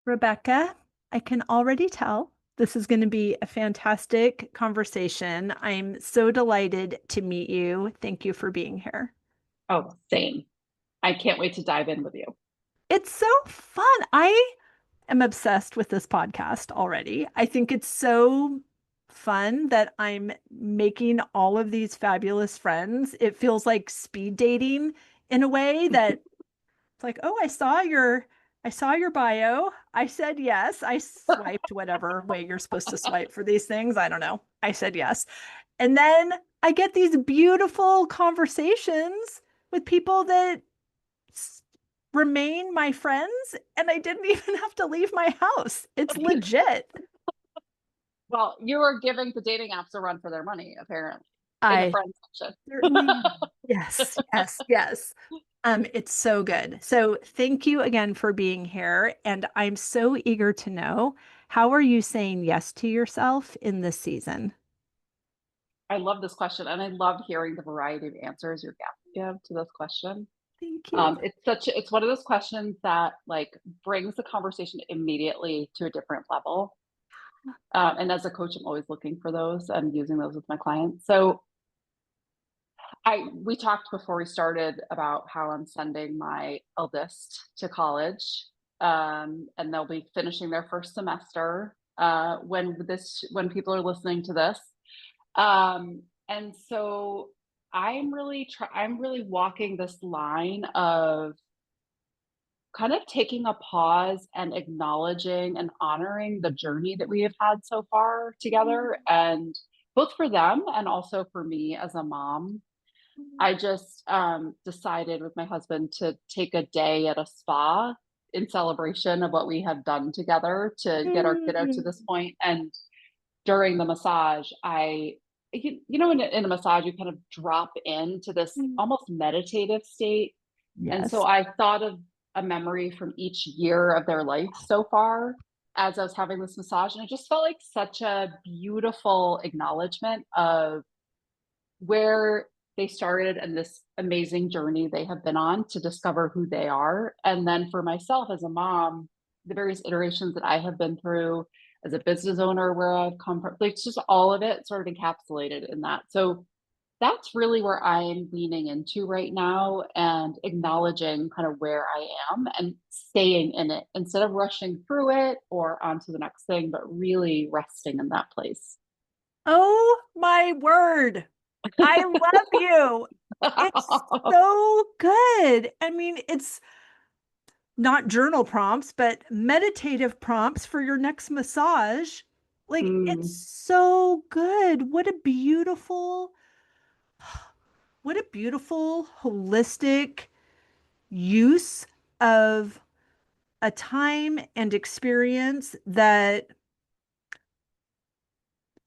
Rebecca, I can already tell this is going to be a fantastic conversation. I'm so delighted to meet you. Thank you for being here. Oh, same. I can't wait to dive in with you. It's so fun. I am obsessed with this podcast already. I think it's so fun that I'm making all of these fabulous friends. It feels like speed dating in a way that it's like, oh, I saw your bio. I said yes. I swiped whatever way you're supposed to swipe for these things. I don't know. I said yes. And then I get these beautiful conversations with people that s- remain my friends, and I didn't even have to leave my house. It's legit. Well, you are giving the dating apps a run for their money, apparently, in the I friends section. certainly am. Yes, yes, yes. It's so good. So thank you again for being here. And I'm so eager to know, how are you saying yes to yourself in this season? I love this question, and I love hearing the variety of answers your guests give to this question. Thank you. It's one of those questions that like brings the conversation immediately to a different level. And as a coach, I'm always looking for those and using those with my clients. So I we talked before we started about how I'm sending my eldest to college, and they'll be finishing their first semester when people are listening to this. And so I'm really walking this line of kind of taking a pause and acknowledging and honoring the journey that we have had so far together, and both for them and also for me as a mom. I just decided with my husband to take a day at a spa in celebration of what we have done together to get our kiddo to this point. And during the massage, in a massage, you kind of drop into this almost meditative state. And so Yes. I thought of a memory from each year of their life so far as I was having this massage. And it just felt like such a beautiful acknowledgement of where they started and this amazing journey they have been on to discover who they are. And then for myself as a mom, the various iterations that I have been through as a business owner, where I've come from, like just all of it sort of encapsulated in that. So that's really where I'm leaning into right now and acknowledging kind of where I am and staying in it instead of rushing through it or on to the next thing, but really resting in that place. Oh my word. I love you. It's so good. I mean, it's not journal prompts, but meditative prompts for your next massage. Like, it's Mm, so good. What a beautiful, holistic use of a time and experience that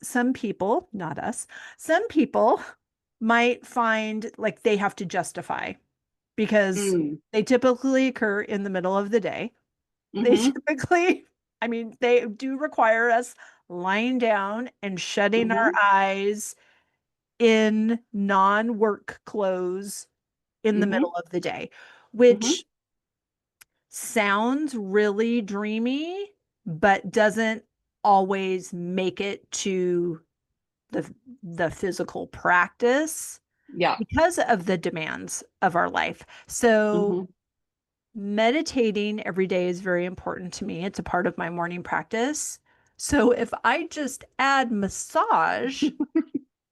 some people, not us, some people might find like they have to justify because mm, they typically occur in the middle of the day. They mm-hmm, typically, I mean, they do require us lying down and shutting our mm-hmm, eyes in non-work clothes in the middle mm-hmm, of the day, mm-hmm. which sounds really dreamy, but doesn't always make it to the physical practice Yeah. because of the demands of our life. So Mm-hmm. meditating every day is very important to me. It's a part of my morning practice. So if I just add massage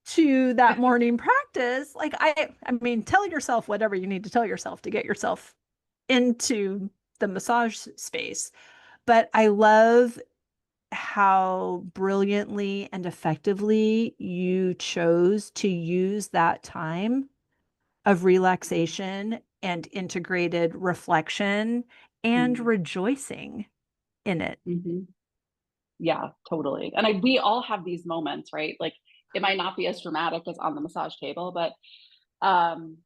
to that morning practice, like I mean, tell yourself whatever you need to tell yourself to get yourself into the massage space. But I love how brilliantly and effectively you chose to use that time of relaxation and integrated reflection and rejoicing in it. Mm-hmm. Yeah, totally. And we all have these moments, right? Like it might not be as dramatic as on the massage table, but um,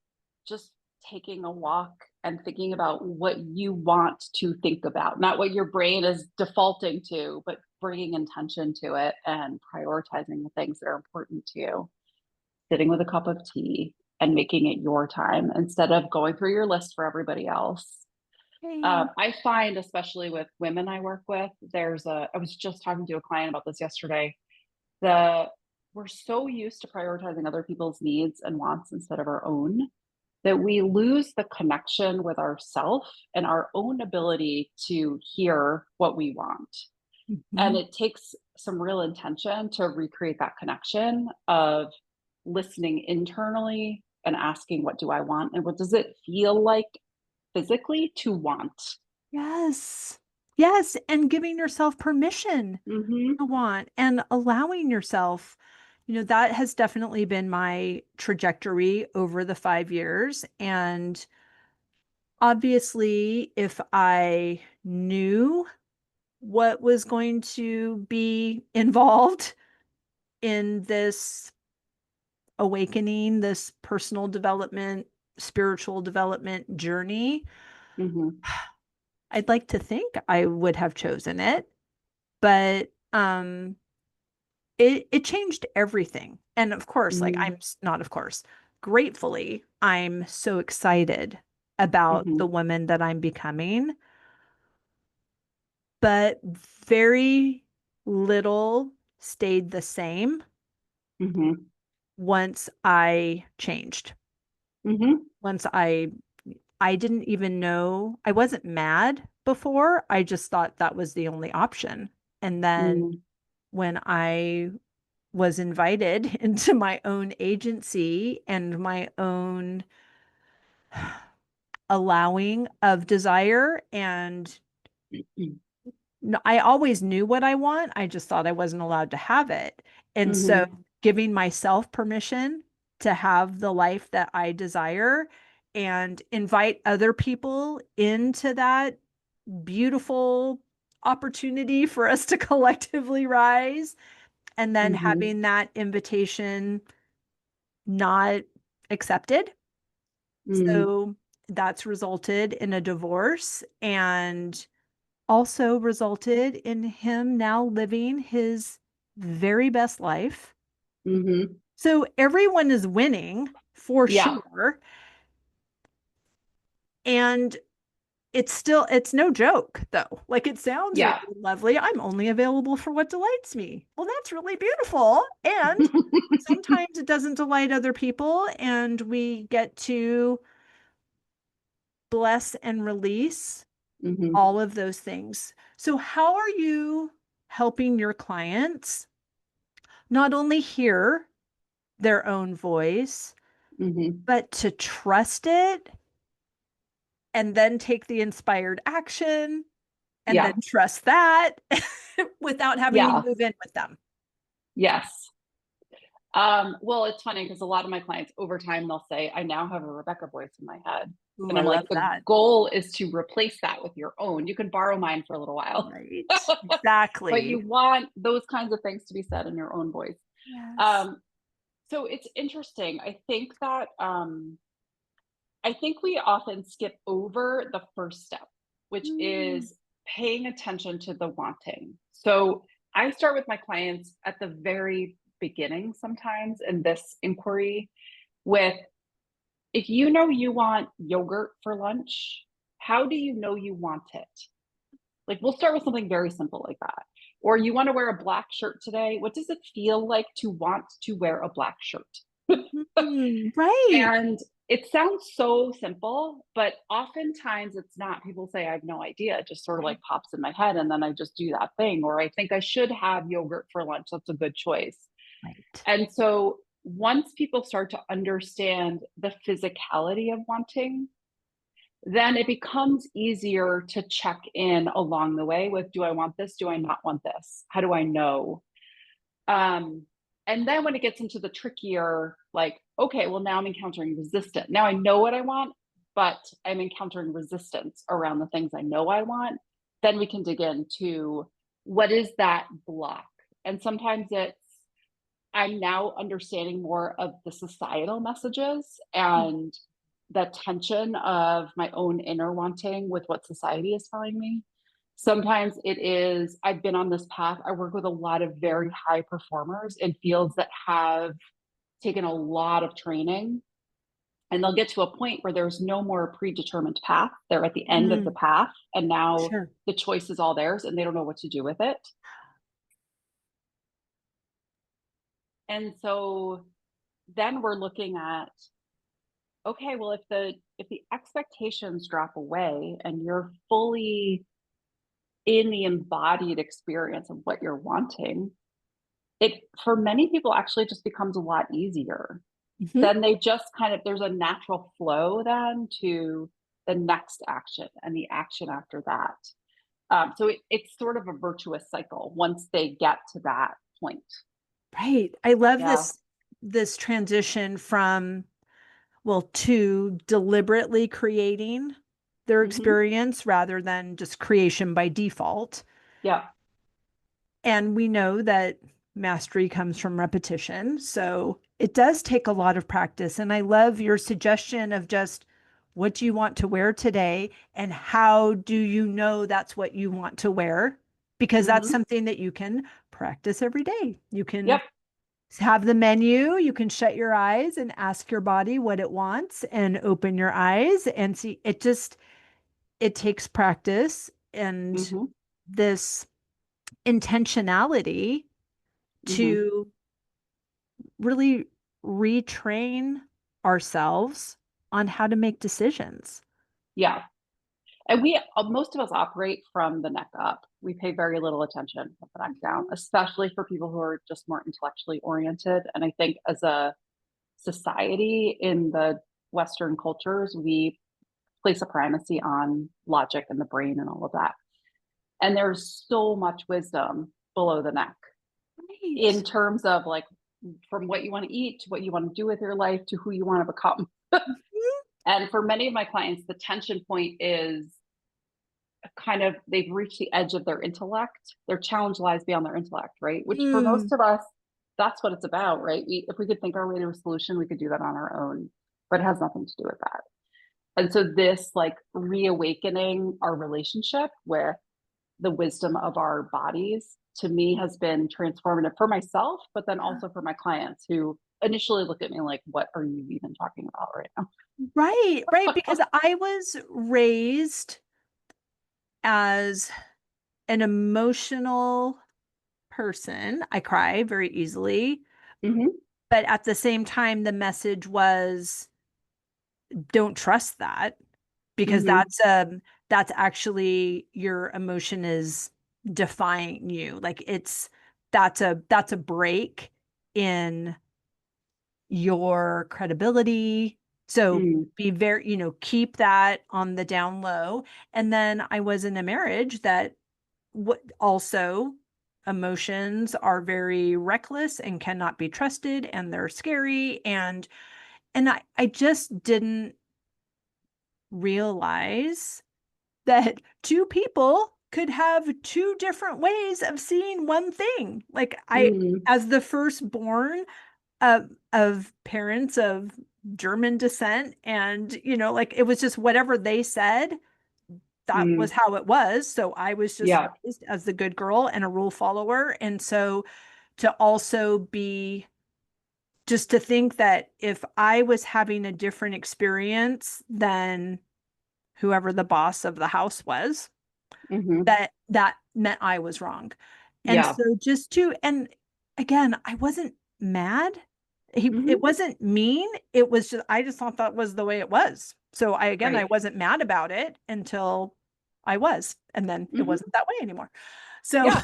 just taking a walk and thinking about what you want to think about, not what your brain is defaulting to, but bringing intention to it and prioritizing the things that are important to you. Sitting with a cup of tea and making it your time instead of going through your list for everybody else. Okay. I find, especially with women I work with, I was just talking to a client about this yesterday. The We're so used to prioritizing other people's needs and wants instead of our own that we lose the connection with ourself and our own ability to hear what we want. And Mhm. it takes some real intention to recreate that connection of listening internally and asking, what do I want? And what does it feel like physically to want? Yes. Yes, and giving yourself permission Mm-hmm. to want and allowing yourself, that has definitely been my trajectory over the 5 years. And obviously, if I knew what was going to be involved in this awakening, this personal development, spiritual development journey, Mm-hmm. I'd like to think I would have chosen it, but it changed everything. And of course, like Mm-hmm. not of course, gratefully, I'm so excited about Mm-hmm. the woman that I'm becoming, but very little stayed the same Mm-hmm. once I changed. Mm-hmm. Once I didn't even know, I wasn't mad before. I just thought that was the only option. And then Mm-hmm. when I was invited into my own agency and my own allowing of desire, and I always knew what I want. I just thought I wasn't allowed to have it. And so Mm-hmm. giving myself permission to have the life that I desire and invite other people into that beautiful opportunity for us to collectively rise, and then Mm-hmm. having that invitation not accepted. Mm-hmm. So that's resulted in a divorce and also resulted in him now living his very best life. Mm-hmm. So everyone is winning for Yeah. sure. And it's no joke though. Like it sounds really Yeah. lovely. I'm only available for what delights me. Well, that's really beautiful. And sometimes it doesn't delight other people, and we get to bless and release Mm-hmm. all of those things. So, how are you helping your clients not only hear their own voice, Mm-hmm. but to trust it and then take the inspired action and then Yeah. trust that without having to Yeah. move in with them? Yes. Well, it's funny because a lot of my clients over time they'll say, I now have a Rebecca voice in my head. Ooh, And I I'm like, love the that. goal is to replace that with your own. You can borrow mine for a little while, Right. but you Exactly. want those kinds of things to be said in your own voice. Yes. Um, so it's interesting. I think we often skip over the first step, which Mm, is paying attention to the wanting. So I start with my clients at the very beginning sometimes in this inquiry with, if you know you want yogurt for lunch, how do you know you want it? Like, we'll start with something very simple like that. Or you want to wear a black shirt today. What does it feel like to want to wear a black shirt? right. And it sounds so simple, but oftentimes it's not. People say, I have no idea. It just sort of like pops in my head. And then I just do that thing. Or I think I should have yogurt for lunch. That's a good choice. Right. And so once people start to understand the physicality of wanting, then it becomes easier to check in along the way with, do I want this? Do I not want this? How do I know? Um, and then when it gets into the trickier, like, okay, well, now I'm encountering resistance. Now I know what I want, but I'm encountering resistance around the things I know I want. Then we can dig into, what is that block? And sometimes it's, I'm now understanding more of the societal messages and the tension of my own inner wanting with what society is telling me. Sometimes it is, I've been on this path. I work with a lot of very high performers in fields that have taken a lot of training And they'll get to a point where there's no more predetermined path. They're at the end of the Mm, path, and now sure. the choice is all theirs and they don't know what to do with it. And so then we're looking at, okay, well, if the expectations drop away and you're fully in the embodied experience of what you're wanting, it for many people actually just becomes a lot easier. Mhm. Then they just kind of, there's a natural flow then to the next action and the action after that. So it's sort of a virtuous cycle once they get to that point. Right. I love Yeah. this transition from, well, to deliberately creating their Hmm. experience rather than just creation by default. Yeah. And we know that mastery comes from repetition. So it does take a lot of practice. And I love your suggestion of just what do you want to wear today? And how do you know that's what you want to wear? Because that's Hmm. something that you can practice every day. You can Yep. have the menu, you can shut your eyes and ask your body what it wants and open your eyes and see. It takes practice and Hmm. this intentionality Hmm. to really retrain ourselves on how to make decisions. Yeah. And we, most of us operate from the neck up. We pay very little attention with the neck down, especially for people who are just more intellectually oriented. And I think as a society in the Western cultures, we place a primacy on logic and the brain and all of that. And there's so much wisdom below the neck in Right. terms of like from what you want to eat to what you want to do with your life to who you want to become. Mhm. And for many of my clients, the tension point is kind of they've reached the edge of their intellect. Their challenge lies beyond their intellect, right? Which for most Mm, of us, that's what it's about, right? If we could think our way to a solution, we could do that on our own, but it has nothing to do with that. And so this like reawakening our relationship with the wisdom of our bodies to me has been transformative for myself, but then also for my clients who initially look at me like, what are you even talking about right now? right, right. Because I was raised as an emotional person. I cry very easily, Mm-hmm. but at the same time, the message was don't trust that because Mm-hmm. that's actually your emotion is defying you. Like that's a break in your credibility. So Mm. be very, keep that on the down low. And then I was in a marriage that what also emotions are very reckless and cannot be trusted and they're scary and I just didn't realize that two people could have two different ways of seeing one thing. Like Mm. as the firstborn of parents of German descent, and like it was just whatever they said, that was Mm. how it was. So I was just Yeah. raised as the good girl and a rule follower, and so to also be just to think that if I was having a different experience than whoever the boss of the house was, Mm-hmm. that meant I was wrong. And Yeah. so just to and again, I wasn't mad. It Mm-hmm. wasn't mean. It was just I just thought that was the way it was. So I Right. wasn't mad about it until I was, and then it Mm-hmm. wasn't that way anymore. So, Yeah.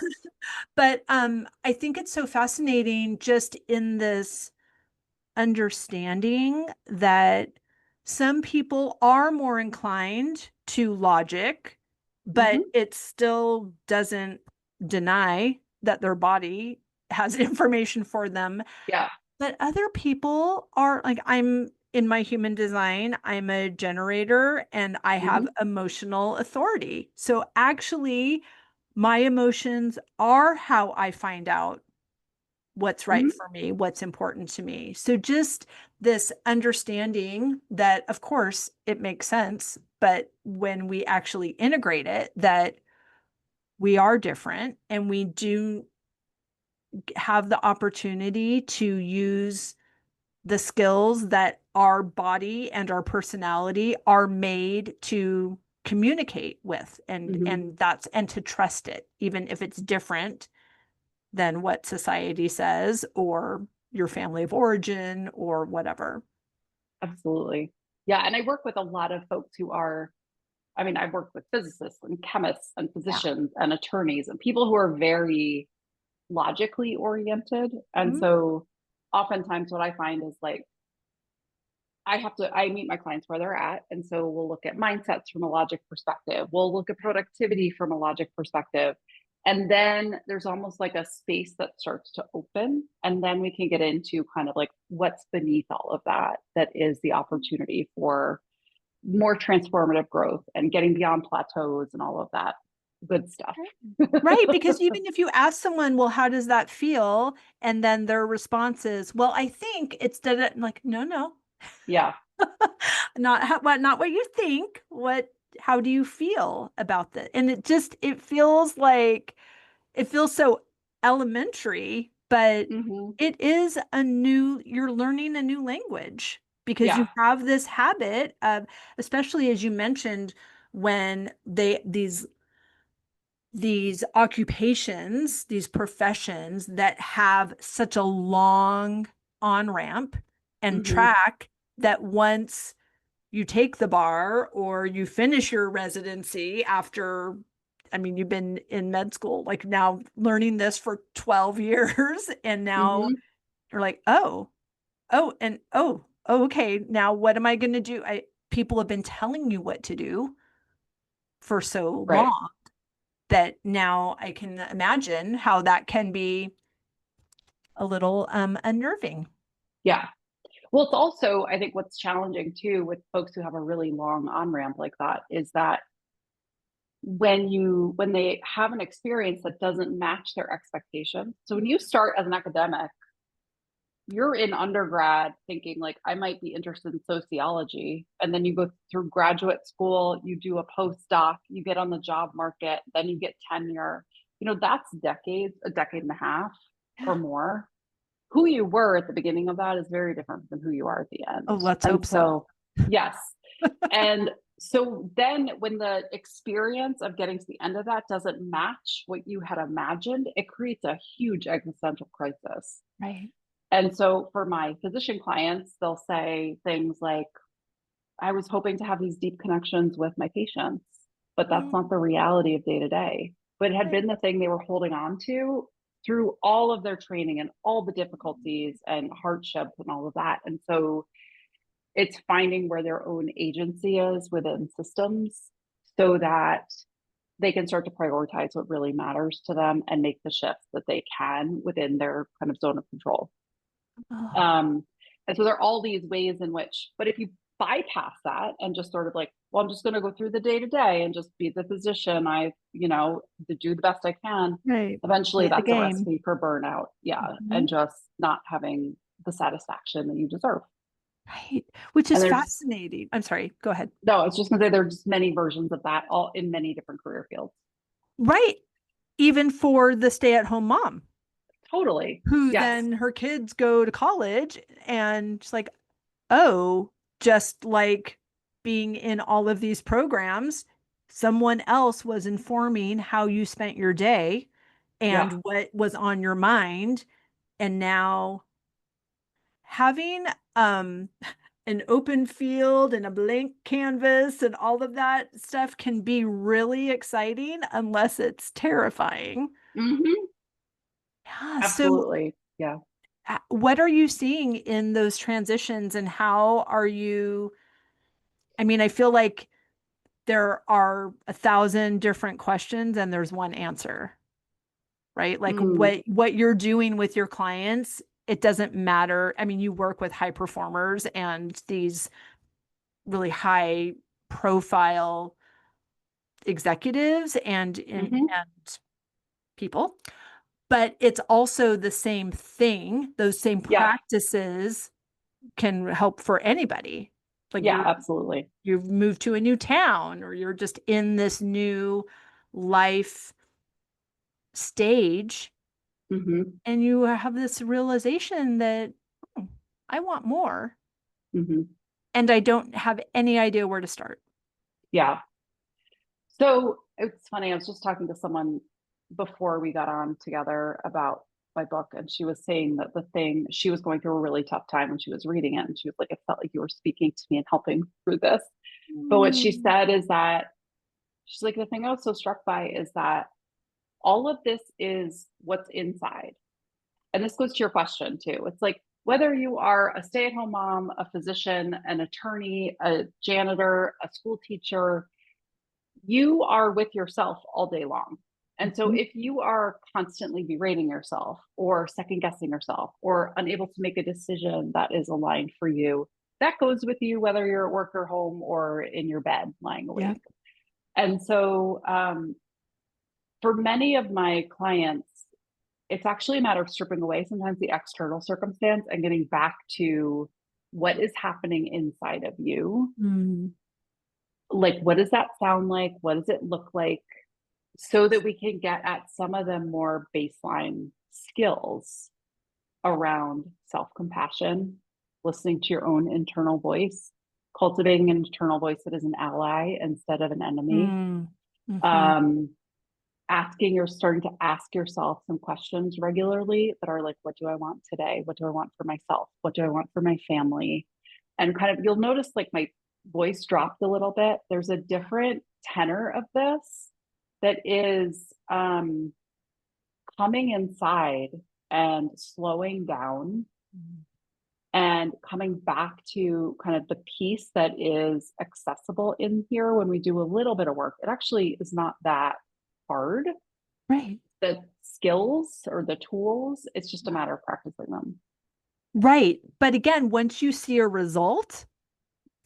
but I think it's so fascinating just in this understanding that some people are more inclined to logic, but Mm-hmm. it still doesn't deny that their body has information for them. Yeah. But other people are like, I'm in my human design, I'm a generator and I have Mm-hmm. emotional authority. So actually, my emotions are how I find out what's right Mm-hmm. for me, what's important to me. So just this understanding that, of course, it makes sense, but when we actually integrate it, that we are different and we do have the opportunity to use the skills that our body and our personality are made to communicate with, Hmm. and that's and to trust it, even if it's different than what society says or your family of origin or whatever. Absolutely. Yeah. And I work with a lot of folks who are, I mean, I've worked with physicists and chemists and Yeah. physicians and attorneys and people who are very logically oriented. And Mhm. so oftentimes what I find is like, I meet my clients where they're at. And so we'll look at mindsets from a logic perspective. We'll look at productivity from a logic perspective. And then there's almost like a space that starts to open. And then we can get into kind of like what's beneath all of that, that is the opportunity for more transformative growth and getting beyond plateaus and all of that good stuff. Right, because even if you ask someone, well, how does that feel? And then their response is, well, I think it's that, like, no, no, Yeah. not what you think. How do you feel about that? And it feels like, it feels so elementary, but Hmm. you're learning a new language because Yeah. you have this habit of, especially as you mentioned, when these occupations, these professions that have such a long on ramp and Hmm. track, that once you take the bar or you finish your residency after, I mean, you've been in med school, like now learning this for 12 years, and now Hmm. you're like, okay, now what am I going to do? People have been telling you what to do for so Right. long that now I can imagine how that can be a little unnerving. Yeah. Well, it's also, I think what's challenging too with folks who have a really long on ramp like that is that when they have an experience that doesn't match their expectations. So when you start as an academic, you're in undergrad thinking like I might be interested in sociology, and then you go through graduate school, you do a postdoc, you get on the job market, then you get tenure. That's decades, a decade and a half or more. Who you were at the beginning of that is very different than who you are at the Oh, end. let's And hope so. so, yes. And so then when the experience of getting to the end of that doesn't match what you had imagined, it creates a huge existential crisis. Right. And so for my physician clients, they'll say things like, I was hoping to have these deep connections with my patients, but that's Mm, not the reality of day to day. But it had right. been the thing they were holding on to through all of their training and all the difficulties and hardships and all of that. And so it's finding where their own agency is within systems so that they can start to prioritize what really matters to them and make the shifts that they can within their kind of zone of control. Oh, Um, and so there are all these ways in which, but if you bypass that and just sort of like, well, I'm just going to go through the day to day and just be the physician, to do the best I can. right. Eventually, Play the that's a game. recipe for burnout. Yeah. Mhm. And just not having the satisfaction that you deserve. Right. Which And is there's, fascinating. I'm sorry. Go ahead. no, I was just going to say there's many versions of that all in many different career fields. Right. Even for the stay-at-home mom Totally. who Yes. then her kids go to college and she's like, oh, just like being in all of these programs, someone else was informing how you spent your day and Yeah. what was on your mind. And now having um, an open field and a blank canvas and all of that stuff can be really exciting unless it's terrifying. Hmm. Yeah. So, Absolutely. Yeah. what are you seeing in those transitions, and how are you? I mean, I feel like there are 1,000 different questions and there's one answer, right? Like Mm. what you're doing with your clients, it doesn't matter. I mean, you work with high performers and these really high profile executives Hmm. and people, but it's also the same thing. Those same Yeah. practices can help for anybody. Like Yeah. Absolutely. you've moved to a new town or you're just in this new life stage Hmm. and you have this realization that, oh, I want more. Hmm. And I don't have any idea where to start. Yeah. So it's funny. I was just talking to someone before we got on together about my book, and she was saying that the thing she was going through a really tough time when she was reading it. And she was like, it felt like you were speaking to me and helping through this. But what she Mm. said is that she's like, the thing I was so struck by is that all of this is what's inside. And this goes to your question too. It's like whether you are a stay at home mom, a physician, an attorney, a janitor, a school teacher, you are with yourself all day long. And so Mhm. if you are constantly berating yourself or second guessing yourself or unable to make a decision that is aligned for you, that goes with you whether you're at work or home or in your bed lying Yeah. awake. And so for many of my clients, it's actually a matter of stripping away sometimes the external circumstance and getting back to what is happening inside of you. Mm. Like, what does that sound like? What does it look like? So that we can get at some of the more baseline skills around self compassion, listening to your own internal voice, cultivating an internal voice that is an ally instead of an enemy. Mm. Hmm. Um, starting to ask yourself some questions regularly that are like, what do I want today? What do I want for myself? What do I want for my family? And kind of, you'll notice like my voice dropped a little bit. There's a different tenor of this that is coming inside and slowing down and coming back to kind of the piece that is accessible in here when we do a little bit of work. It actually is not that hard. Right. The skills or the tools, it's just a matter of practicing them. Right. But again, once you see a result,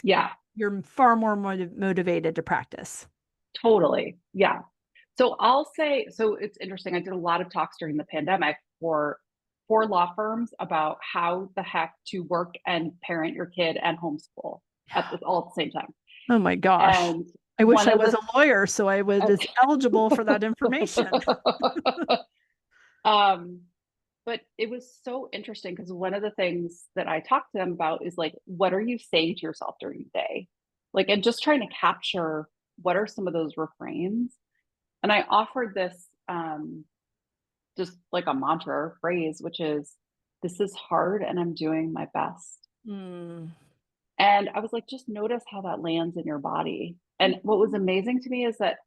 Yeah, you're far more motivated to practice. totally. Yeah. So I'll say, so it's interesting. I did a lot of talks during the pandemic for law firms about how the heck to work and parent your kid and homeschool all at the same time. Oh my gosh. And I wish one I of was the a lawyer so I was eligible for that information. um, but it was so interesting because one of the things that I talked to them about is like, what are you saying to yourself during the day? Like, and just trying to capture what are some of those refrains. And I offered this just like a mantra or phrase, which is, this is hard and I'm doing my best. Mm. And I was like, just notice how that lands in your body. And what was amazing to me is that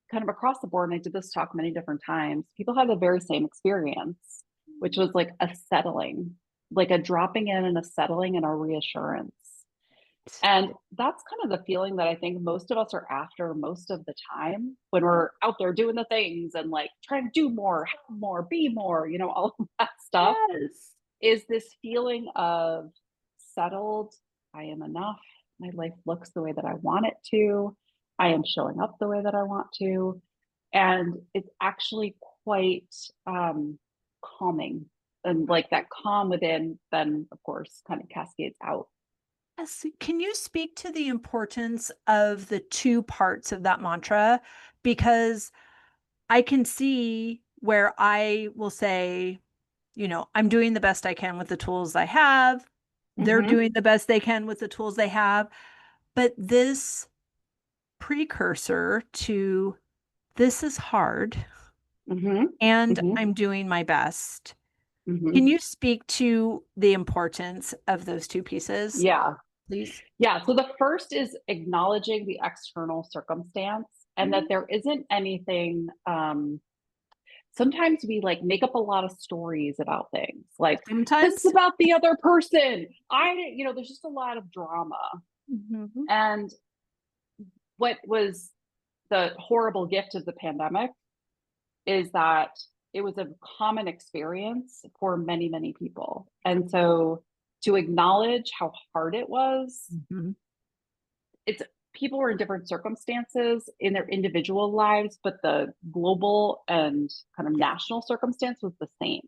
kind of across the board, and I did this talk many different times, people have the very same experience, which was like a settling, like a dropping in and a settling and a reassurance. And that's kind of the feeling that I think most of us are after most of the time when we're out there doing the things and like trying to do more, have more, be more, all of that stuff Yes. is this feeling of settled. I am enough. My life looks the way that I want it to. I am showing up the way that I want to. And it's actually quite calming. And like that calm within, then of course, kind of cascades out. Yes. Can you speak to the importance of the two parts of that mantra? Because I can see where I will say, I'm doing the best I can with the tools I have. They're Mm-hmm. doing the best they can with the tools they have. But this precursor to this is hard Mm-hmm. and Mm-hmm. I'm doing my best. Can Mm-hmm. you speak to the importance of those two pieces, Yeah. please? Yeah. So the first is acknowledging the external circumstance and that there isn't anything sometimes we like make up a lot of stories about things like this is Sometimes. about the other person. There's just a lot of drama. Mhm. And what was the horrible gift of the pandemic is that it was a common experience for many, many people. And so to acknowledge how hard it was, Mhm. it's people were in different circumstances in their individual lives, but the global and kind of Yeah. national circumstance was the same.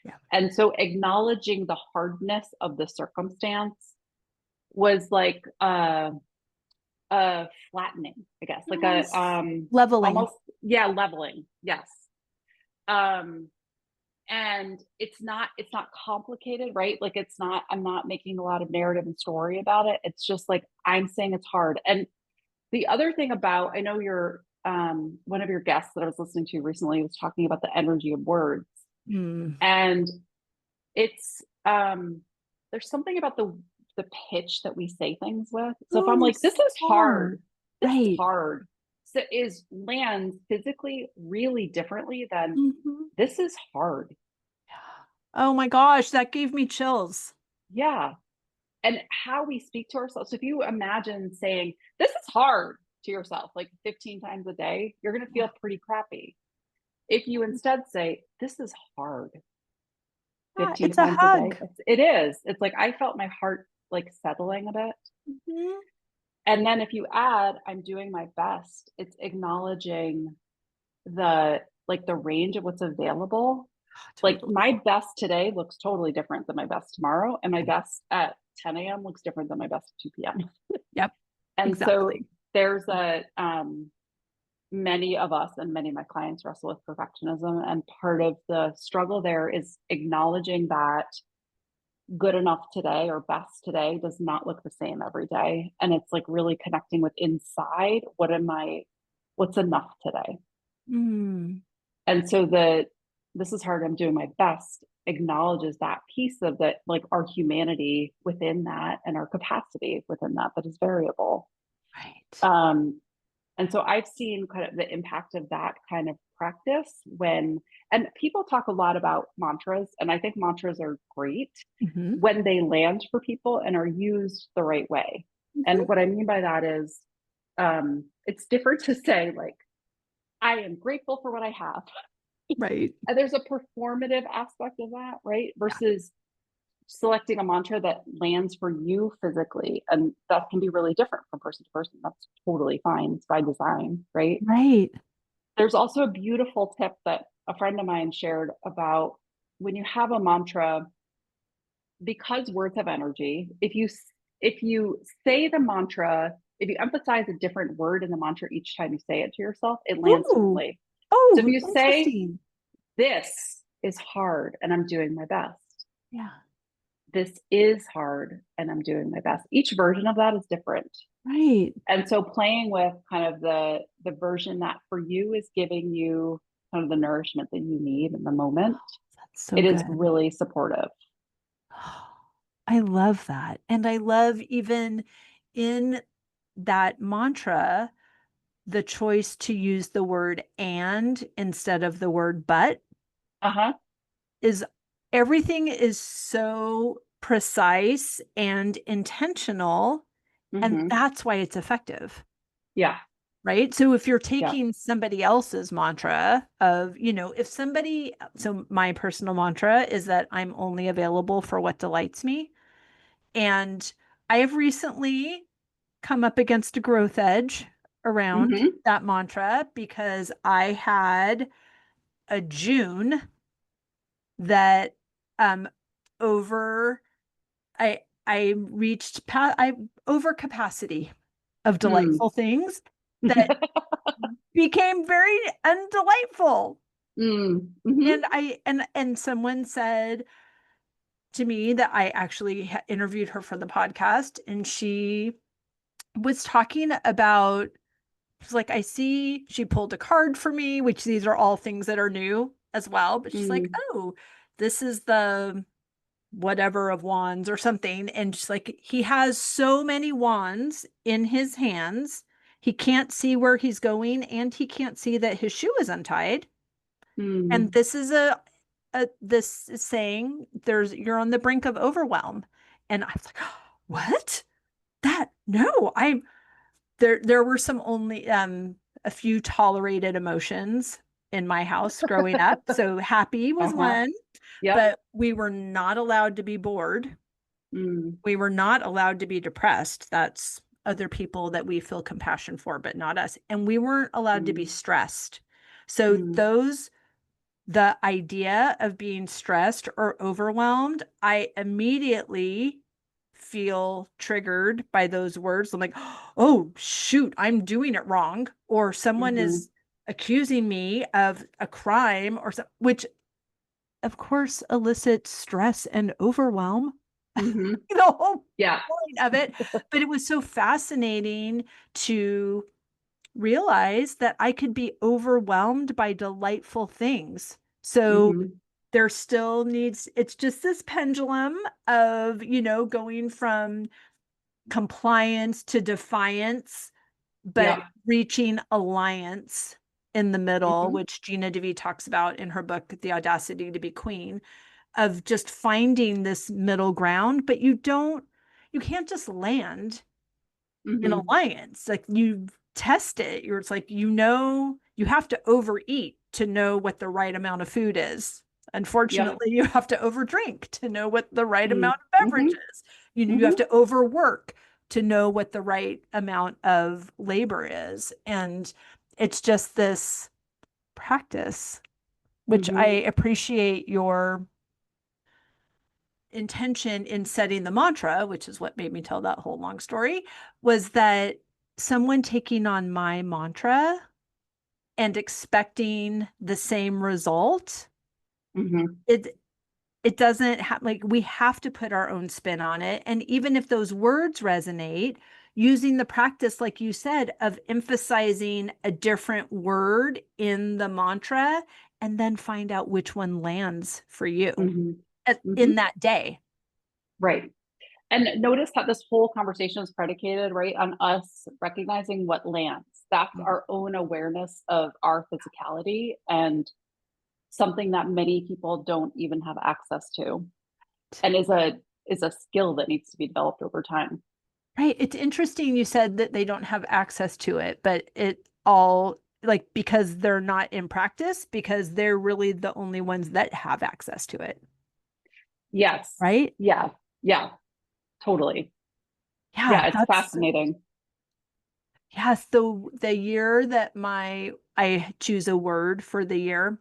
Yeah. And so acknowledging the hardness of the circumstance was like flattening, I guess, like a Yes. Leveling. almost, yeah, leveling. Yes. Um And it's not complicated, right? Like I'm not making a lot of narrative and story about it. It's just like I'm saying it's hard. And the other thing about, I know you're one of your guests that I was listening to recently was talking about the energy of words. Mm. And it's there's something about the pitch that we say things with. So if I'm Oh, like, this is smart. hard, this is Right. hard. So is lands physically really differently than Mhm. this is hard. Oh my gosh, that gave me chills. Yeah. And how we speak to ourselves. So if you imagine saying, this is hard to yourself like 15 times a day, you're going to Yeah. feel pretty crappy. If you instead say, this is hard Yeah, 15 it's a times a day, hug. it is. It's like I felt my heart like settling a bit. Mhm. And then if you add, I'm doing my best, it's acknowledging the like the range of what's available. Like Totally. my best today looks totally different than my best tomorrow, and my best at 10 a.m. looks different than my best at 2 p.m. Yep, And so exactly. there's a many of us and many of my clients wrestle with perfectionism, and part of the struggle there is acknowledging that good enough today or best today does not look the same every day, and it's like really connecting with inside what's enough today. Mm, And so this is hard, I'm doing my best acknowledges that piece of that, like our humanity within that and our capacity within that is variable. right. um and so I've seen kind of the impact of that kind of practice when, and people talk a lot about mantras, and I think mantras are great Hmm. when they land for people and are used the right way. Hmm. And what I mean by that is, it's different to say, like, I am grateful for what I have. Right. And there's a performative aspect of that, right? Versus selecting a mantra that lands for you physically. And that can be really different from person to person. That's totally fine. It's by design, right? Right. There's also a beautiful tip that a friend of mine shared about when you have a mantra, because words have energy. If you say the mantra, if you emphasize a different word in the mantra each time you say it to yourself, it lands Ooh. differently. So if Oh, you say, interesting. this is hard and I'm doing my best, Yeah. this is hard and I'm doing my best, each version of that is different. Right. And so playing with kind of the version that for you is giving you kind of the nourishment that you need in the moment, That's so it is good. really supportive. I love that. And I love even in that mantra, the choice to use the word and instead of the word but Uh-huh. is everything is so precise and intentional. And Mm-hmm. that's why it's effective. Yeah. Right. So if you're Yeah. taking somebody else's mantra of, if somebody, so my personal mantra is that I'm only available for what delights me. And I have recently come up against a growth edge around Mm-hmm. that mantra because I had a June that over I reached I over capacity of Mm. delightful things that became very undelightful. Mm. Mm-hmm. And someone said to me that I actually interviewed her for the podcast, and she was talking about, she's like, I see she pulled a card for me, which these are all things that are new as well, but she's like, Mm. oh, this is the whatever of wands or something. And just like, he has so many wands in his hands, he can't see where he's going, and he can't see that his shoe is untied. And Mm. this is this is saying you're on the brink of overwhelm. And I was like, what? That no, I'm there were some only a few tolerated emotions in my house growing up. So happy was Uh-huh. one, Yep. but we were not allowed to be bored. Mm. We were not allowed to be depressed. That's other people that we feel compassion for, but not us. And we weren't allowed to be Mm. stressed. So Mm. the idea of being stressed or overwhelmed, I immediately feel triggered by those words. I'm like, oh, shoot, I'm doing it wrong. Or someone Mm-hmm. is accusing me of a crime or something, which of course, elicit stress and overwhelm, Hmm. the whole Yeah. point of it. But it was so fascinating to realize that I could be overwhelmed by delightful things. So Hmm. there still needs, it's just this pendulum of, going from compliance to defiance, but Yeah. reaching alliance in the middle, Hmm. which Gina DeVee talks about in her book, The Audacity to Be Queen, of just finding this middle ground. But you can't just land in Hmm. alliance. Like you test it. It's like, you have to overeat to know what the right amount of food is. Yep. Unfortunately, you have to overdrink to know what the right Hmm. amount of beverage Hmm. is. You have Hmm. to overwork to know what the right amount of labor is. And it's just this practice, which I Hmm. appreciate your intention in setting the mantra, which is what made me tell that whole long story, was that someone taking on my mantra and expecting the same result, Hmm. it doesn't have, like, we have to put our own spin on it. And even if those words resonate, using the practice, like you said, of emphasizing a different word in the mantra and then find out which one lands for you Hmm. in Hmm. that day. Right. And notice that this whole conversation is predicated, right, on us recognizing what lands. That's our own awareness of our physicality and something that many people don't even have access to, and is a skill that needs to be developed over time. Right. It's interesting you said that they don't have access to it, but it all, like, because they're not in practice, because they're really the only ones that have access to it. Yes. Right. Yeah. Yeah. Totally. Yeah. Yeah. It's fascinating. Yes. The year that I choose a word for the year,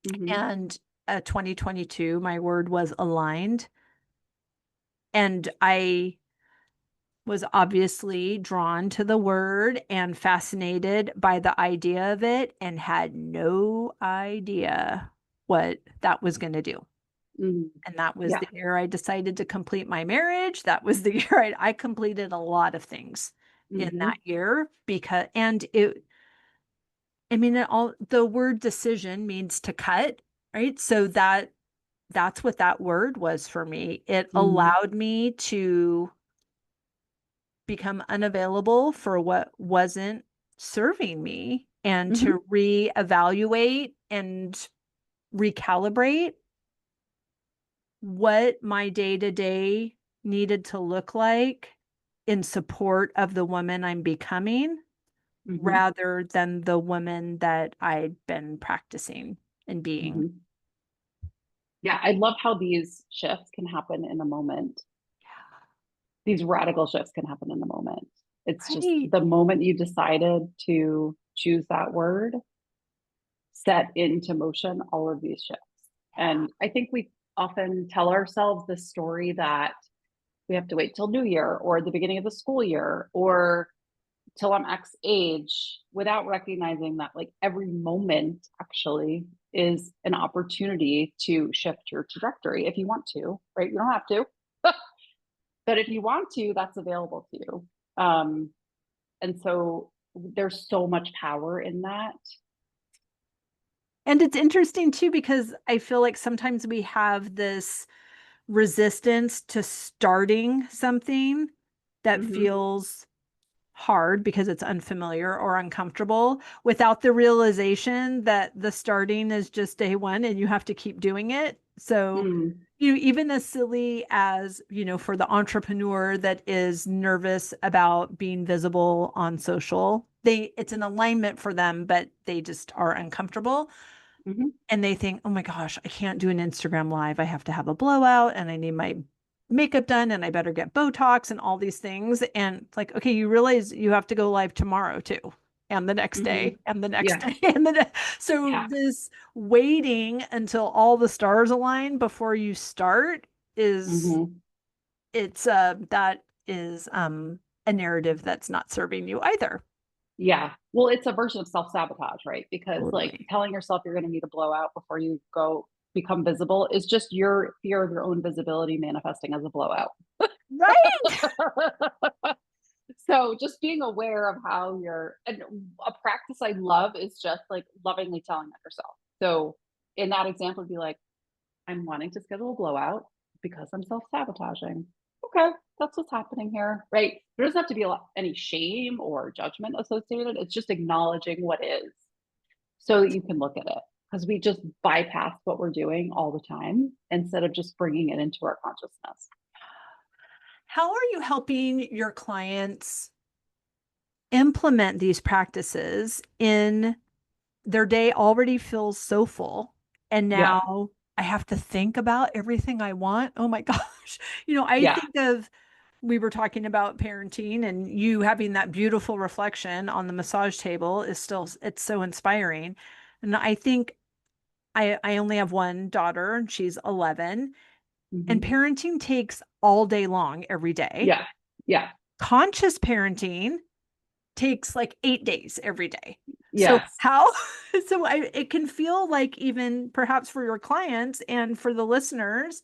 Hmm. and 2022, my word was aligned. And I was obviously drawn to the word and fascinated by the idea of it and had no idea what that was going to do. Hmm. And that was Yeah. the year I decided to complete my marriage. That was the year I completed a lot of things in that Hmm. year because, and it, I mean, the word decision means to cut, right? So that's what that word was for me. It Hmm. allowed me to become unavailable for what wasn't serving me and Hmm. to reevaluate and recalibrate what my day to day needed to look like in support of the woman I'm becoming Hmm. rather than the woman that I'd been practicing and being. Hmm. Yeah. I love how these shifts can happen in a moment. These radical shifts can happen in the moment. It's just Right. the moment you decided to choose that word set into motion all of these shifts. And I think we often tell ourselves this story that we have to wait till New Year or the beginning of the school year or till I'm X age without recognizing that like every moment actually is an opportunity to shift your trajectory if you want to, right? You don't have to, but if you want to, that's available to you. And so there's so much power in that. And it's interesting too, because I feel like sometimes we have this resistance to starting something that Hmm. feels hard because it's unfamiliar or uncomfortable without the realization that the starting is just day one and you have to keep doing it. So, Mm. even as silly as, for the entrepreneur that is nervous about being visible on social, it's an alignment for them, but they just are uncomfortable Hmm. and they think, oh my gosh, I can't do an Instagram live. I have to have a blowout and I need my makeup done and I better get Botox and all these things. And it's like, okay, you realize you have to go live tomorrow too. And the next Hmm. day, and the next Yeah. day, so Yeah. this waiting until all the stars align before you start is Hmm. it's that is a narrative that's not serving you either. Yeah. Well, it's a version of self sabotage, right? Because like Totally. telling yourself you're going to need a blowout before you go become visible is just your fear of your own visibility manifesting as a blowout. Right. So just being aware of how you're, and a practice I love is just like lovingly telling that yourself. So in that example, it'd be like, I'm wanting to schedule a blowout because I'm self-sabotaging. Okay, that's what's happening here, right? There doesn't have to be any shame or judgment associated. It's just acknowledging what is so that you can look at it. Because we just bypass what we're doing all the time instead of just bringing it into our consciousness. How are you helping your clients implement these practices in their day already feels so full, and Yeah, now I have to think about everything I want? Oh my gosh. I yeah. think of, we were talking about parenting, and you having that beautiful reflection on the massage table is still, it's so inspiring. And I think I only have one daughter and she's 11, and Hmm. parenting takes all day long every day. Yeah, yeah, Conscious parenting takes like 8 days every day. So yes. how, it can feel like, even perhaps for your clients and for the listeners,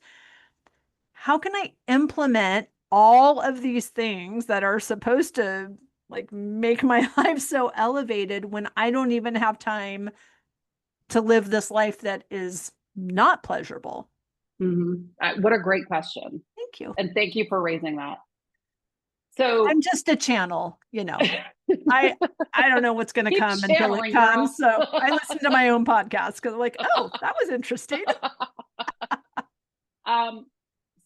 how can I implement all of these things that are supposed to like make my life so elevated when I don't even have time to live this life that is not pleasurable? Hmm. What a great question. Thank you. And thank you for raising that. So I'm just a channel. I don't know what's going to keep come until it channeling, comes. girl. So I listen to my own podcast because I'm like, oh, that was interesting. um,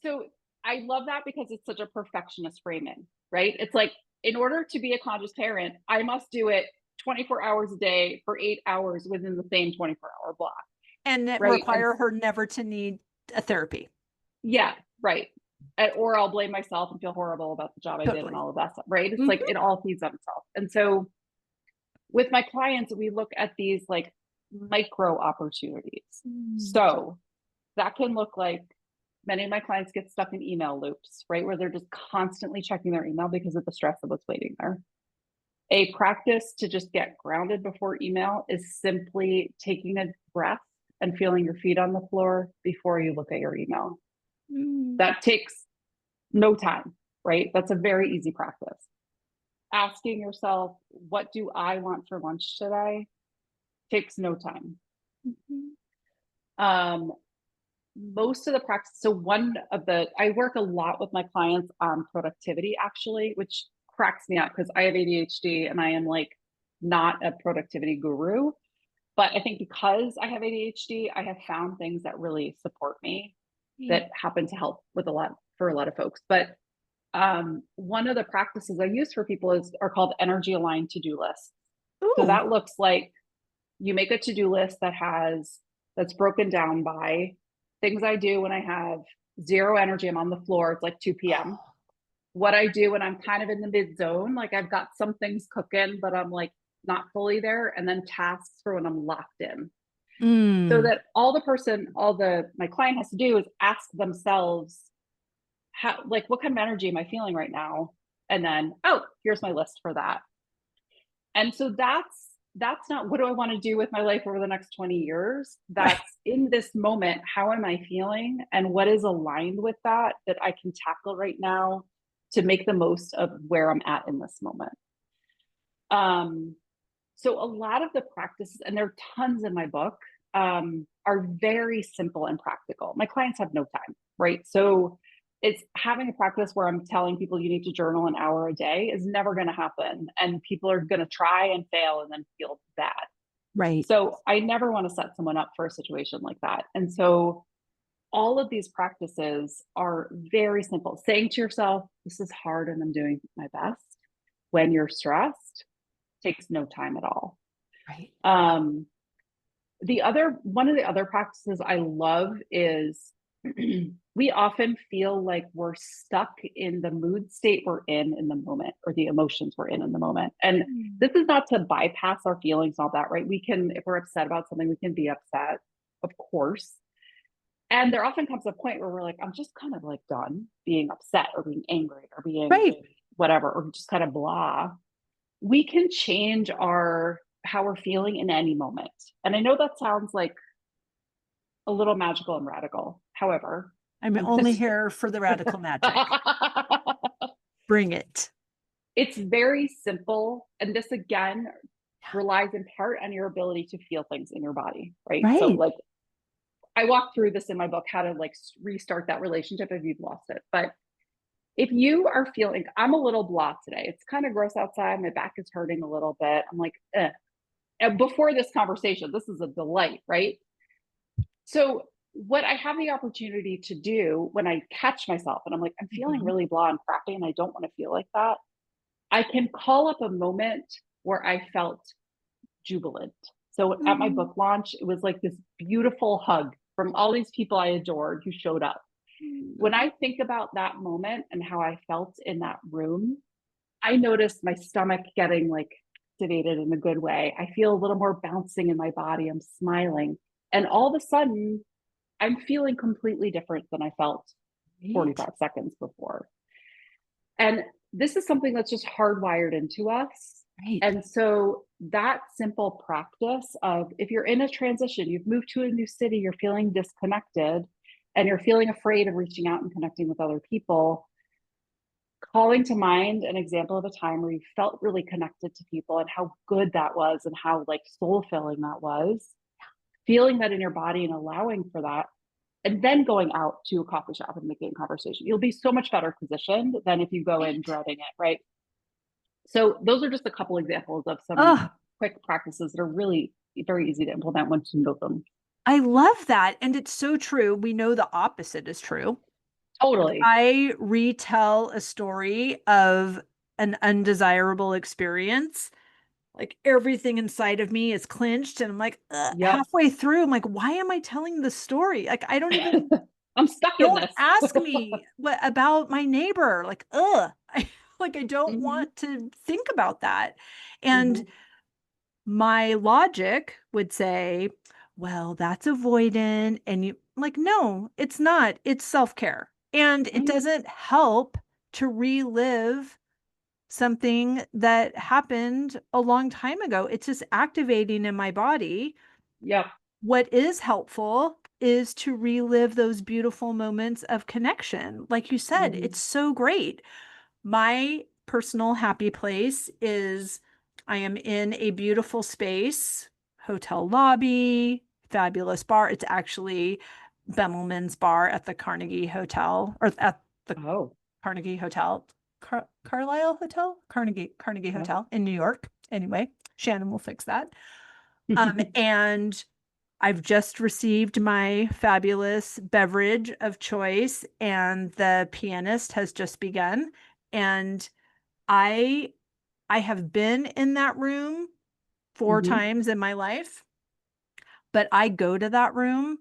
so I love that because it's such a perfectionist framing, right? It's like, in order to be a conscious parent, I must do it 24 hours a day for 8 hours within the same 24-hour block, And it right? And require her never to need a therapy. yeah, right. Or I'll blame myself and feel horrible about the job I did and Totally. all of that stuff, right? It's like Mhm. it all feeds on itself. And so with my clients, we look at these like micro opportunities. Mm. So that can look like, many of my clients get stuck in email loops, right? Where they're just constantly checking their email because of the stress of what's waiting there. A practice to just get grounded before email is simply taking a breath and feeling your feet on the floor before you look at your email. Mm. That takes no time, right? That's a very easy practice. Asking yourself, what do I want for lunch today? Takes no time. Mhm. Um, Most of the practice, so I work a lot with my clients on productivity actually, which cracks me up because I have ADHD and I am like not a productivity guru. But I think because I have ADHD, I have found things that really support me that happen to help with for a lot of folks. But one of the practices I use for people are called energy aligned to-do lists. So Ooh. that looks like you make a to-do list that's broken down by things I do when I have zero energy. I'm on the floor. It's like 2 p.m. What I do when I'm kind of in the mid zone, like I've got some things cooking, but I'm like not fully there. And then tasks for when I'm locked in. So Mm. that my client has to do is ask themselves, how, like, what kind of energy am I feeling right now? And then, oh, here's my list for that. And so that's not what do I want to do with my life over the next 20 years. Right. That's in this moment, how am I feeling and what is aligned with that I can tackle right now to make the most of where I'm at in this moment. Um, so a lot of the practices, and there are tons in my book, are very simple and practical. My clients have no time, right? So it's having a practice where I'm telling people you need to journal an hour a day is never going to happen. And people are going to try and fail and then feel bad. Right. So I never want to set someone up for a situation like that. And so all of these practices are very simple. Saying to yourself, this is hard and I'm doing my best when you're stressed takes no time at all. Right. Um, one of the other practices I love is we often feel like we're stuck in the mood state we're in the moment, or the emotions we're in the moment. And Mm. this is not to bypass our feelings, all that, right? We can, if we're upset about something, we can be upset, of course. And there often comes a point where we're like, I'm just kind of like done being upset or being angry or being Right. whatever, or just kind of blah. We can change how we're feeling in any moment. And I know that sounds like a little magical and radical. However, I'm I'm only just here for the radical magic. Bring it. it's very simple. And this again Yeah. relies in part on your ability to feel things in your body, right? So Right. like I walk through this in my book, how to like restart that relationship if you've lost it. But if you are feeling, I'm a little blah today. It's kind of gross outside. My back is hurting a little bit. I'm like, eh. And before this conversation, this is a delight, right? So what I have the opportunity to do when I catch myself and I'm like, I'm feeling Mhm. really blah and crappy and I don't want to feel like that, I can call up a moment where I felt jubilant. So at my Mm. book launch, it was like this beautiful hug from all these people I adored who showed up. When I think about that moment and how I felt in that room, I noticed my stomach getting like activated in a good way. I feel a little more bouncing in my body. I'm smiling. And all of a sudden, I'm feeling completely different than I felt Right. 45 seconds before. And this is something that's just hardwired into us. Right. And so that simple practice of if you're in a transition, you've moved to a new city, you're feeling disconnected, and you're feeling afraid of reaching out and connecting with other people, calling to mind an example of a time where you felt really connected to people and how good that was and how like soul filling that was, feeling that in your body and allowing for that, and then going out to a coffee shop and making a conversation. You'll be so much better positioned than if you go in Right. dreading it, right? So those are just a couple examples of some Oh, quick practices that are really very easy to implement once you know them. I love that. And it's so true. We know the opposite is true. If Totally. I retell a story of an undesirable experience, like everything inside of me is clenched, and I'm like, Yep. halfway through, I'm like, why am I telling this story? Like, I don't even, I'm stuck in don't this. ask me what about my neighbor. Like, like I don't Hmm. want to think about that. And Hmm. my logic would say, well, that's avoidant. And you like, no, it's not. It's self-care. And it Hmm. doesn't help to relive something that happened a long time ago. It's just activating in my body. Yep. What is helpful is to relive those beautiful moments of connection. Like you said, Hmm. it's so great. My personal happy place is I am in a beautiful space, hotel lobby, fabulous bar. It's actually Bemelman's bar at the Carnegie Hotel or at the Oh. Carnegie Hotel, Carlisle Hotel, Carnegie Oh. Hotel in New York. Anyway, Shannon will fix that. And I've just received my fabulous beverage of choice, and the pianist has just begun. And I I have been in that room four Hmm. times in my life, but I go to that room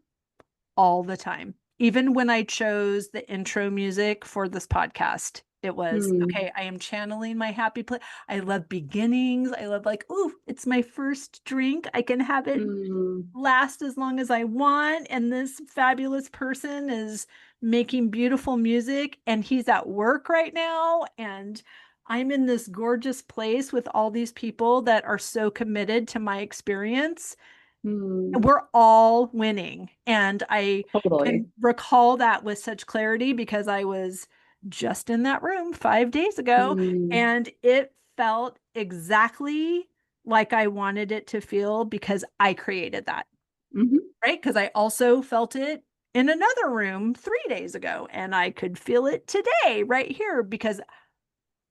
all the time. Even when I chose the intro music for this podcast, it was Hmm. okay. I am channeling my happy place. I love beginnings. I love, like, ooh, it's my first drink. I can have it Hmm. last as long as I want. And this fabulous person is making beautiful music, and he's at work right now. And I'm in this gorgeous place with all these people that are so committed to my experience. Hmm. We're all winning. And I Totally. can recall that with such clarity because I was just in that room 5 days ago, Hmm. and it felt exactly like I wanted it to feel because I created that, Hmm. right? Because I also felt it in another room 3 days ago, and I could feel it today right here because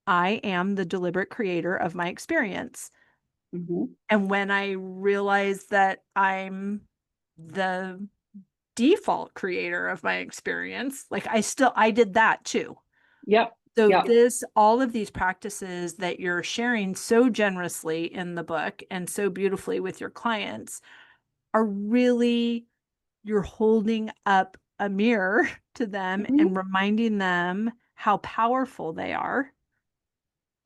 I am the deliberate creator of my experience. Hmm. And when I realized that I'm the default creator of my experience, like I did that too. Yep. So Yep. all of these practices that you're sharing so generously in the book and so beautifully with your clients are really, you're holding up a mirror to them Hmm. and reminding them how powerful they are,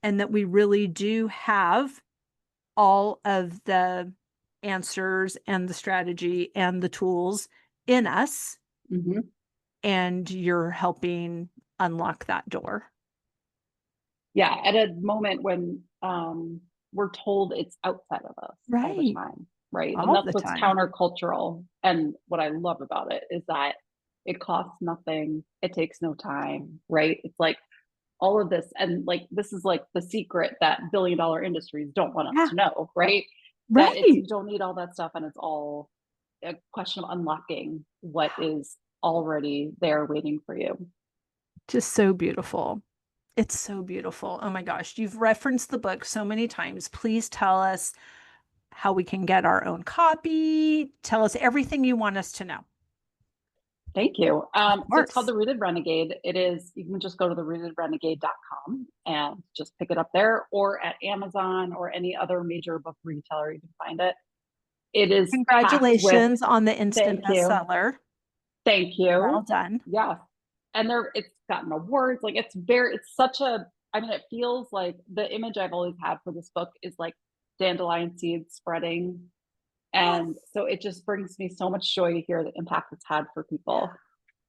and that we really do have all of the answers and the strategy and the tools in us, Hmm. and you're helping unlock that door. Yeah. At a moment when we're told it's outside of us all the Right. time. right? And all that's the what's time. countercultural. And what I love about it is that it costs nothing, it takes no time, right? It's like all of this, and like this is like the secret that billion-dollar industries don't want us Yeah, to know, right? That it's right. you don't need all that stuff, and it's all a question of unlocking what is already there waiting for you. Just so beautiful. It's so beautiful. Oh my gosh, you've referenced the book so many times. Please tell us how we can get our own copy. Tell us everything you want us to know. Thank you. Of So it's called course. the Rooted Renegade. It is, you can just go to the rootedrenegade.com and just pick it up there, or at Amazon or any other major book retailer you can find it. It is packed with, Congratulations on the instant thank you, bestseller. thank Well you. done. Yes. And there, it's gotten awards. Like it's very, it's such a, I mean, it feels like the image I've always had for this book is like dandelion seeds spreading. And Yes. so it just brings me so much joy to hear the impact it's had for people.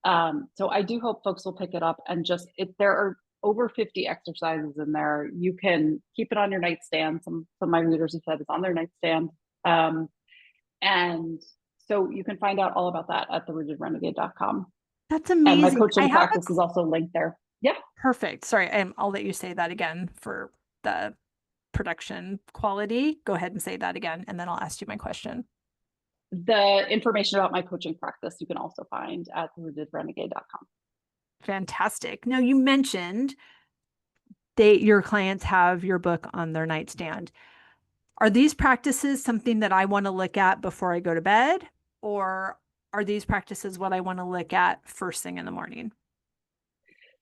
So I do hope folks will pick it up, and just if there are over 50 exercises in there, you can keep it on your nightstand. Some of my readers have said it's on their nightstand. Um, and so you can find out all about that at therootedrenegade.com. That's And my amazing. I coaching have a practice is also linked there. Yeah. perfect. Sorry, I'll let you say that again for the production quality. Go ahead and say that again, and then I'll ask you my question. The information about my coaching practice you can also find at rootedrenegade.com. Fantastic. Now, you mentioned your clients have your book on their nightstand. Are these practices something that I want to look at before I go to bed, or are these practices what I want to look at first thing in the morning?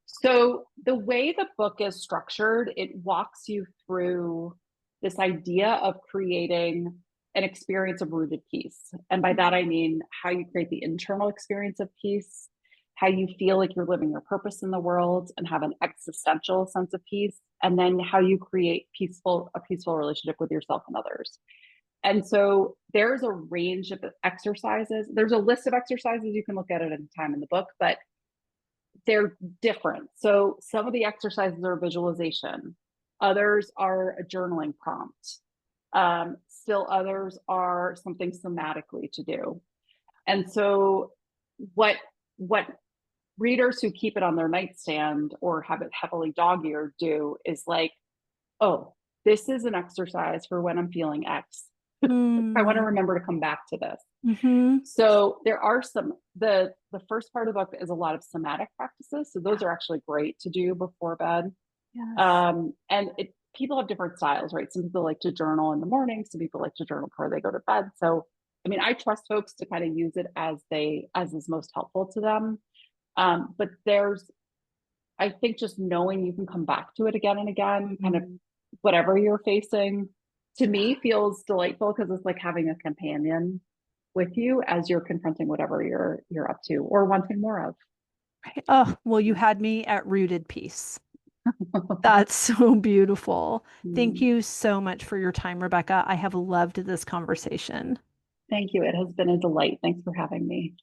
So the way the book is structured, it walks you through this idea of creating an experience of rooted peace. And by that, I mean how you create the internal experience of peace, how you feel like you're living your purpose in the world and have an existential sense of peace, and then how you create a peaceful relationship with yourself and others. And so there's a range of exercises. There's a list of exercises you can look at any time in the book, but they're different. So some of the exercises are visualization, others are a journaling prompt. Still others are something somatically to do. And so what readers who keep it on their nightstand or have it heavily dog-eared do is like, oh, this is an exercise for when I'm feeling X. I want to Mm, remember to come back to this. hmm. So there are some, the first part of the book is a lot of somatic practices. So those are actually great to do before bed. Yes. And people have different styles, right? Some people like to journal in the morning. Some people like to journal before they go to bed. So, I mean, I trust folks to kind of use it as is most helpful to them. But I think just knowing you can come back to it again and again, kind of Mm. whatever you're facing, to me feels delightful because it's like having a companion with you as you're confronting whatever you're up to or wanting more of. Oh, well, you had me at rooted peace. That's so beautiful. Thank Mm. you so much for your time, Rebecca. I have loved this conversation. Thank you. It has been a delight. Thanks for having me.